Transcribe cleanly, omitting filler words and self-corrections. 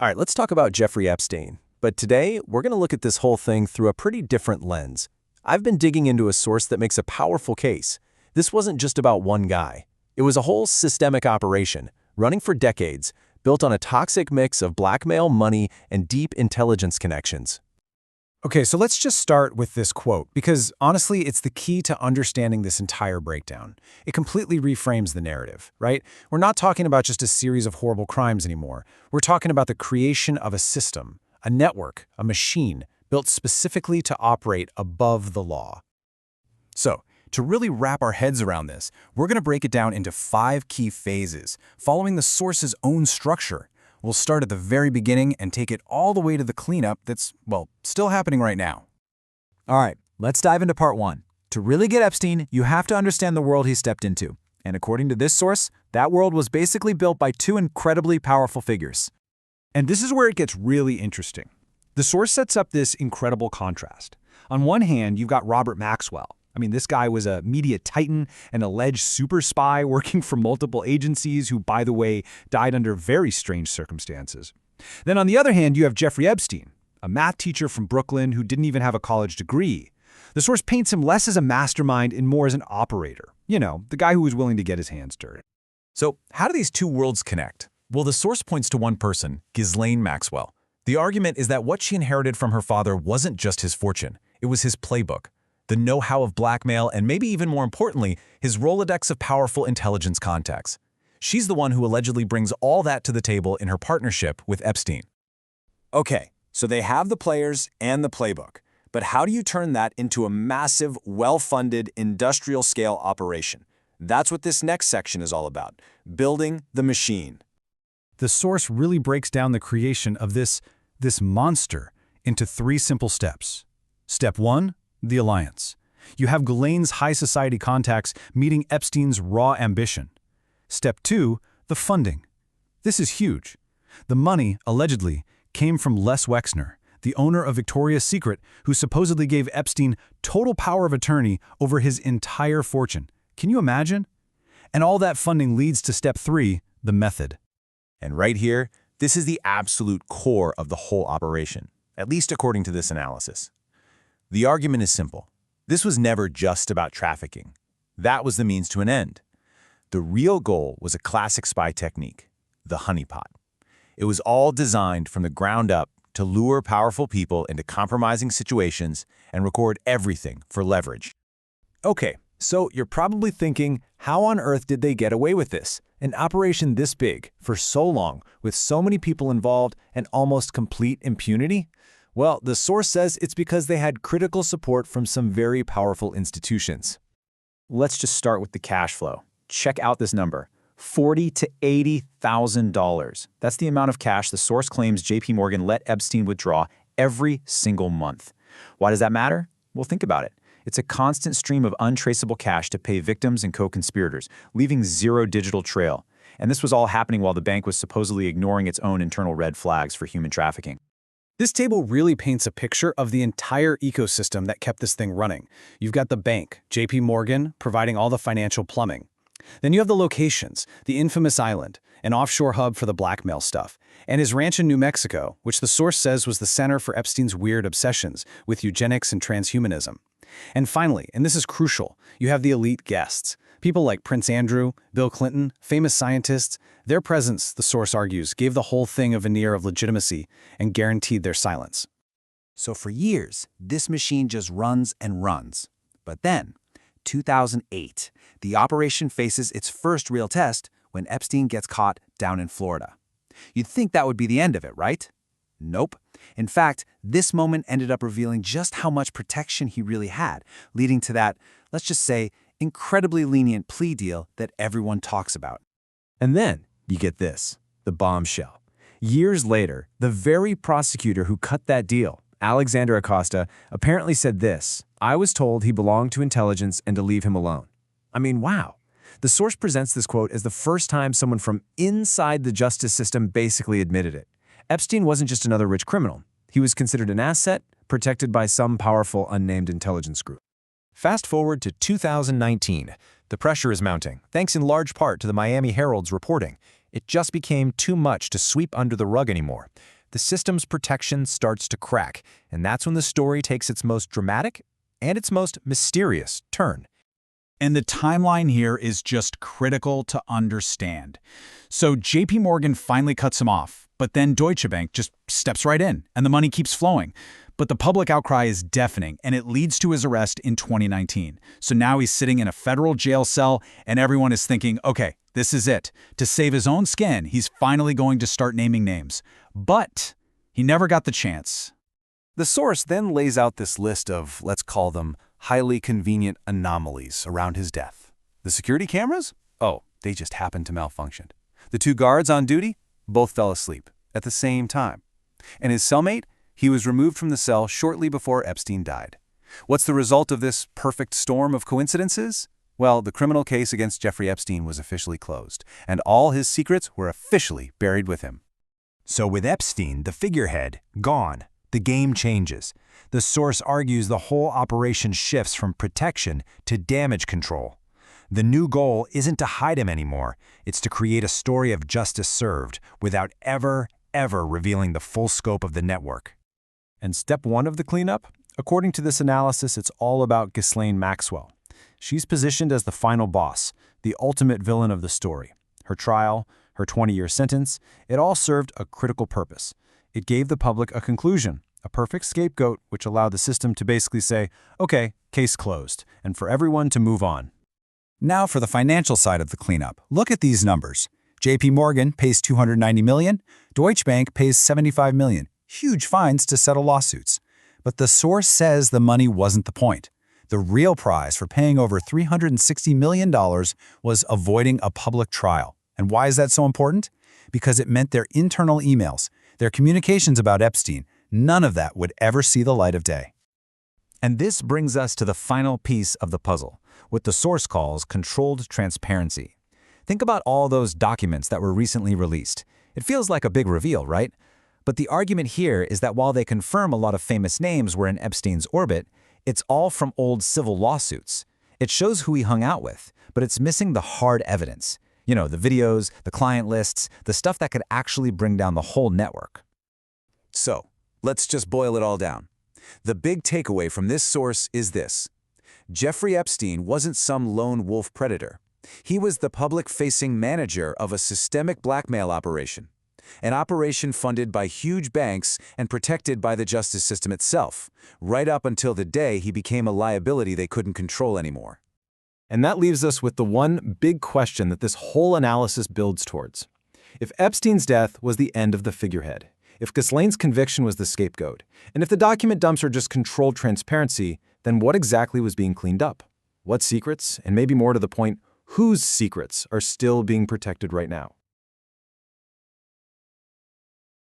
All right, let's talk about Jeffrey Epstein. But today, we're going to look at this whole thing through a pretty different lens. I've been digging into a source that makes a powerful case. This wasn't just about one guy. It was a whole systemic operation, running for decades, built on a toxic mix of blackmail, money, and deep intelligence connections. Okay, so let's just start with this quote, because honestly, it's the key to understanding this entire breakdown. It completely reframes the narrative, right? We're not talking about just a series of horrible crimes anymore. We're talking about the creation of a system, a network, a machine, built specifically to operate above the law. So, to really wrap our heads around this, we're going to break it down into 5 key phases, following the source's own structure. We'll start at the very beginning and take it all the way to the cleanup that's, well, still happening right now. All right, let's dive into part 1. To really get Epstein, you have to understand the world he stepped into. And according to this source, that world was basically built by 2 incredibly powerful figures. And this is where it gets really interesting. The source sets up this incredible contrast. On one hand, you've got Robert Maxwell. This guy was a media titan, an alleged super spy working for multiple agencies who, by the way, died under very strange circumstances. Then on the other hand, you have Jeffrey Epstein, a math teacher from Brooklyn who didn't even have a college degree. The source paints him less as a mastermind and more as an operator. The guy who was willing to get his hands dirty. So, how do these 2 worlds connect? Well, the source points to one person, Ghislaine Maxwell. The argument is that what she inherited from her father wasn't just his fortune, it was his playbook. The know-how of blackmail, and maybe even more importantly, his Rolodex of powerful intelligence contacts. She's the one who allegedly brings all that to the table in her partnership with Epstein. Okay, so they have the players and the playbook, but how do you turn that into a massive, well-funded, industrial-scale operation? That's what this next section is all about, building the machine. The source really breaks down the creation of this monster into 3 simple steps. Step 1. The alliance. You have Ghislaine's high society contacts meeting Epstein's raw ambition. Step 2, the funding. This is huge. The money, allegedly, came from Les Wexner, the owner of Victoria's Secret, who supposedly gave Epstein total power of attorney over his entire fortune. Can you imagine? And all that funding leads to step 3, the method. And right here, this is the absolute core of the whole operation, at least according to this analysis. The argument is simple. This was never just about trafficking. That was the means to an end. The real goal was a classic spy technique, the honeypot. It was all designed from the ground up to lure powerful people into compromising situations and record everything for leverage. Okay, so you're probably thinking, how on earth did they get away with this? An operation this big, for so long, with so many people involved and almost complete impunity? Well, the source says it's because they had critical support from some very powerful institutions. Let's just start with the cash flow. Check out this number, $40,000 to $80,000. That's the amount of cash the source claims JP Morgan let Epstein withdraw every single month. Why does that matter? Well, think about it. It's a constant stream of untraceable cash to pay victims and co-conspirators, leaving zero digital trail. And this was all happening while the bank was supposedly ignoring its own internal red flags for human trafficking. This table really paints a picture of the entire ecosystem that kept this thing running. You've got the bank, JP Morgan, providing all the financial plumbing. Then you have the locations, the infamous island, an offshore hub for the blackmail stuff, and his ranch in New Mexico, which the source says was the center for Epstein's weird obsessions with eugenics and transhumanism. And finally, and this is crucial, you have the elite guests. People like Prince Andrew, Bill Clinton, famous scientists. Their presence, the source argues, gave the whole thing a veneer of legitimacy and guaranteed their silence. So for years, this machine just runs and runs. But then, 2008, the operation faces its first real test when Epstein gets caught down in Florida. You'd think that would be the end of it, right? Nope. In fact, this moment ended up revealing just how much protection he really had, leading to that, let's just say, incredibly lenient plea deal that everyone talks about. And then you get this, the bombshell. Years later, the very prosecutor who cut that deal, Alexander Acosta, apparently said this: "I was told he belonged to intelligence and to leave him alone." Wow. The source presents this quote as the first time someone from inside the justice system basically admitted it. Epstein wasn't just another rich criminal. He was considered an asset, protected by some powerful unnamed intelligence group. Fast forward to 2019. The pressure is mounting, thanks in large part to the Miami Herald's reporting. It just became too much to sweep under the rug anymore. The system's protection starts to crack, and that's when the story takes its most dramatic and its most mysterious turn. And the timeline here is just critical to understand. So JP Morgan finally cuts him off, but then Deutsche Bank just steps right in, and the money keeps flowing. But the public outcry is deafening, and it leads to his arrest in 2019. So now he's sitting in a federal jail cell, and everyone is thinking, okay, this is it. To save his own skin, he's finally going to start naming names. But he never got the chance. The source then lays out this list of, let's call them, highly convenient anomalies around his death. The security cameras? Oh, they just happened to malfunction. The 2 guards on duty? Both fell asleep at the same time. And his cellmate? He was removed from the cell shortly before Epstein died. What's the result of this perfect storm of coincidences? Well, the criminal case against Jeffrey Epstein was officially closed, and all his secrets were officially buried with him. So with Epstein, the figurehead, gone, the game changes. The source argues the whole operation shifts from protection to damage control. The new goal isn't to hide him anymore. It's to create a story of justice served without ever revealing the full scope of the network. And step 1 of the cleanup? According to this analysis, it's all about Ghislaine Maxwell. She's positioned as the final boss, the ultimate villain of the story. Her trial, her 20-year sentence, it all served a critical purpose. It gave the public a conclusion, a perfect scapegoat which allowed the system to basically say, okay, case closed, and for everyone to move on. Now for the financial side of the cleanup. Look at these numbers. JP Morgan pays $290 million, Deutsche Bank pays $75 million. Huge fines to settle lawsuits. But the source says the money wasn't the point. The real prize for paying over $360 million was avoiding a public trial. And why is that so important? Because it meant their internal emails, their communications about Epstein, none of that would ever see the light of day. And this brings us to the final piece of the puzzle, what the source calls controlled transparency. Think about all those documents that were recently released. It feels like a big reveal, right? But the argument here is that while they confirm a lot of famous names were in Epstein's orbit, it's all from old civil lawsuits. It shows who he hung out with, but it's missing the hard evidence. You know, the videos, the client lists, the stuff that could actually bring down the whole network. So, let's just boil it all down. The big takeaway from this source is this. Jeffrey Epstein wasn't some lone wolf predator. He was the public-facing manager of a systemic blackmail operation. An operation funded by huge banks and protected by the justice system itself, right up until the day he became a liability they couldn't control anymore. And that leaves us with the one big question that this whole analysis builds towards. If Epstein's death was the end of the figurehead, if Ghislaine's conviction was the scapegoat, and if the document dumps are just controlled transparency, then what exactly was being cleaned up? What secrets, and maybe more to the point, whose secrets are still being protected right now?